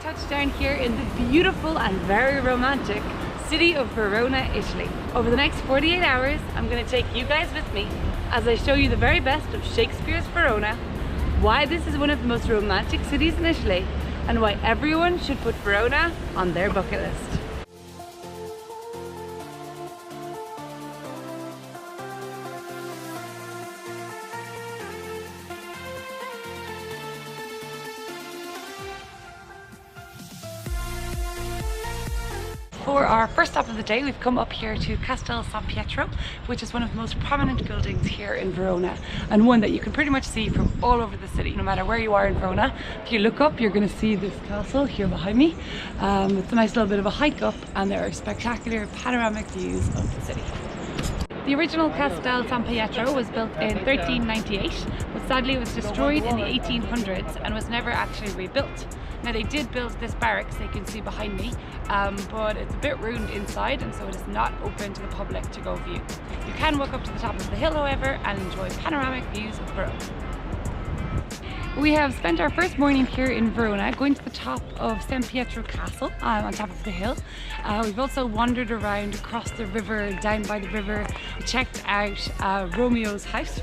touchdown here in the beautiful and very romantic city of Verona, Italy. Over the next 48 hours, I'm going to take you guys with me as I show you the very best of Shakespeare's Verona, why this is one of the most romantic cities in Italy, and why everyone should put Verona on their bucket list. For our first stop of the day, we've come up here to Castel San Pietro, which is one of the most prominent buildings here in Verona, and one that you can pretty much see from all over the city. No matter where you are in Verona, if you look up, you're going to see this castle here behind me. It's a nice little bit of a hike up, and there are spectacular panoramic views of the city. The original Castel San Pietro was built in 1398, but sadly it was destroyed in the 1800s and was never actually rebuilt. Now they did build this barracks that you can see behind me, but it's a bit ruined inside, and so it is not open to the public to go view. You can walk up to the top of the hill, however, and enjoy panoramic views of Verona. We have spent our first morning here in Verona going to the top of San Pietro Castle on top of the hill. We've also wandered around across the river, down by the river. We checked out Romeo's house,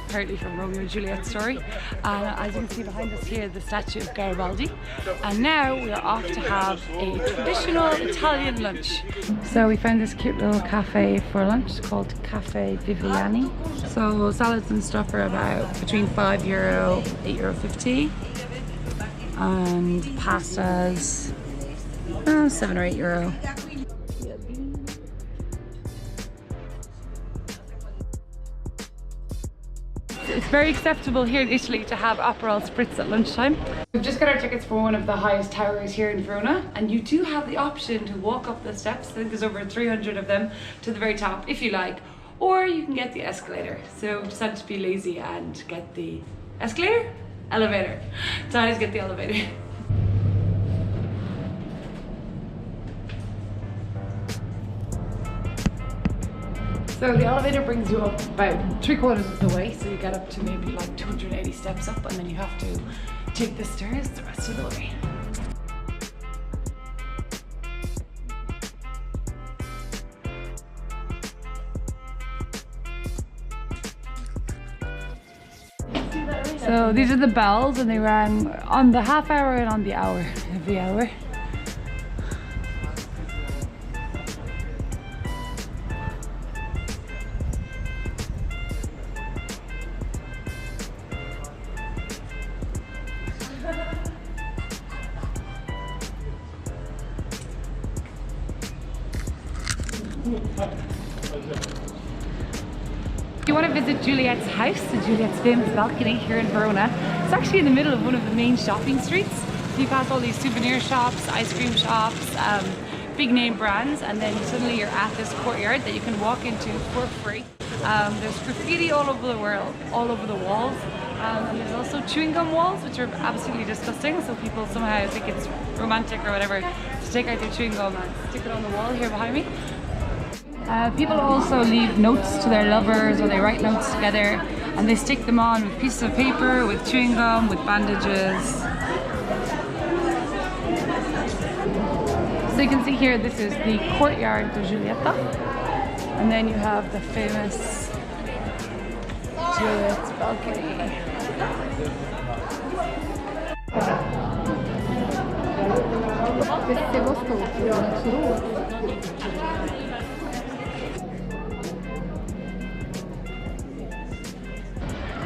apparently from Romeo and Juliet story. As you can see behind us here, the statue of Garibaldi. And now we are off to have a traditional Italian lunch. So we found this cute little cafe for lunch called Cafe Viviani. So salads and stuff are about between €5, €8.50, and pastas €7 or €8. It's very acceptable here in Italy to have Aperol Spritz at lunchtime. We've just got our tickets for one of the highest towers here in Verona, and you do have the option to walk up the steps. I think there's over 300 of them to the very top if you like, or you can get the escalator. So we decided to be lazy and get the escalator? Elevator. So I just get the elevator. So the elevator brings you up about 3/4 of the way, so you get up to maybe like 280 steps up, and then you have to take the stairs the rest of the way. So these are the bells, and they rang on the half hour and on the hour, every hour. If you want to visit Juliets House, the Juliets famous balcony here in Verona, it's actually in the middle of one of the main shopping streets. So you pass all these souvenir shops, ice cream shops, big name brands, and then suddenly you're at this courtyard that you can walk into for free. There's graffiti all over the world, all over the walls, and there's also chewing gum walls, which are absolutely disgusting, so people somehow think it's romantic or whatever to take out their chewing gum and stick it on the wall here behind me. People also leave notes to their lovers, or they write notes together and they stick them on with pieces of paper, with chewing gum, with bandages. So you can see here, this is the courtyard of Giulietta, and then you have the famous Juliet's balcony.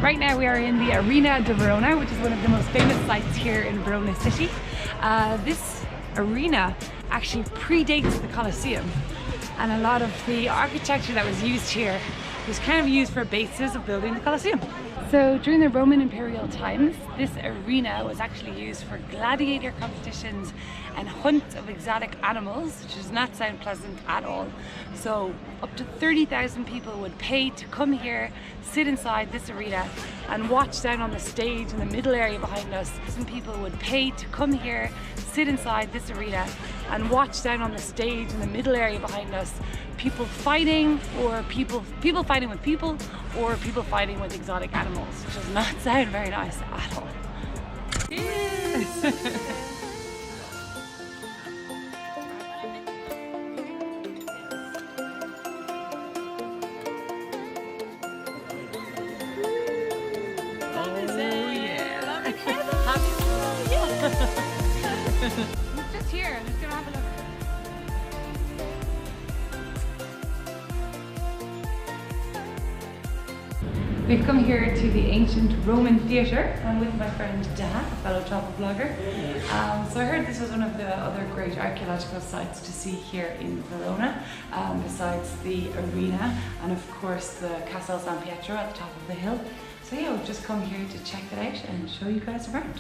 Right now we are in the Arena di Verona, which is one of the most famous sites here in Verona city. This arena actually predates the Colosseum, and a lot of the architecture that was used here was kind of used for a basis of building the Colosseum. So during the Roman imperial times, this arena was actually used for gladiator competitions and hunts of exotic animals, which does not sound pleasant at all. So up to 30,000 people would pay to come here, sit inside this arena and watch down on the stage in the middle area behind us. Some people would pay to come here, sit inside this arena and watch down on the stage in the middle area behind us people fighting, or people fighting with people, or people fighting with exotic animals, which does not sound very nice at all. just here. I'm just gonna have a look. We've come here to the ancient Roman theatre. I'm with my friend Dan, a fellow travel blogger. So I heard this was one of the other great archaeological sites to see here in Verona, besides the arena and of course the Castel San Pietro at the top of the hill. So yeah, we've just come here to check it out and show you guys around.